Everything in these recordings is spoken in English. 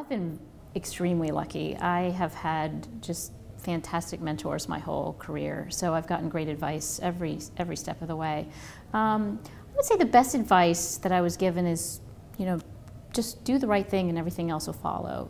been extremely lucky. I have had just fantastic mentors my whole career, so I've gotten great advice every step of the way. I would say the best advice that I was given is, just do the right thing and everything else will follow.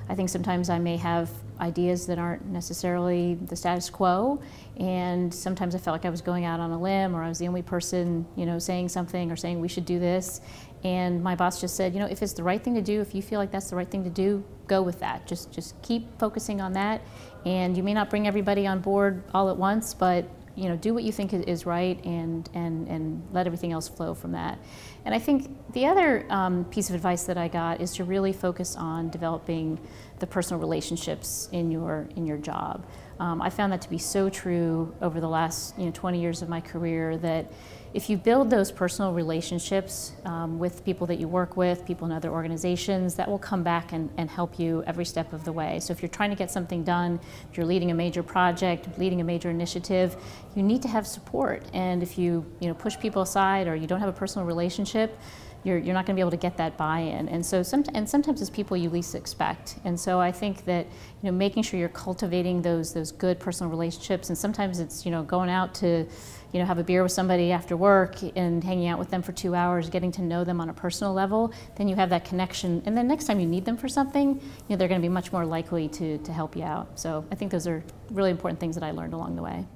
I think sometimes I may have ideas that aren't necessarily the status quo, and sometimes I felt like I was going out on a limb, or I was the only person, saying something or saying we should do this. And my boss just said, if it's the right thing to do, if you feel like that's the right thing to do, go with that. Just keep focusing on that. And you may not bring everybody on board all at once, but do what you think is right, and let everything else flow from that. And I think the other piece of advice that I got is to really focus on developing the personal relationships in your job. I found that to be so true over the last 20 years of my career, that if you build those personal relationships with people that you work with, people in other organizations, that will come back and help you every step of the way. So if you're trying to get something done, if you're leading a major project, leading a major initiative, you need to have support. And if you push people aside, or you don't have a personal relationship, you're not going to be able to get that buy-in. And so sometimes it's people you least expect. And so I think that making sure you're cultivating those good personal relationships, and sometimes it's going out to have a beer with somebody after work and hanging out with them for 2 hours, getting to know them on a personal level. Then you have that connection, and then next time you need them for something, they're going to be much more likely to help you out. So I think those are really important things that I learned along the way.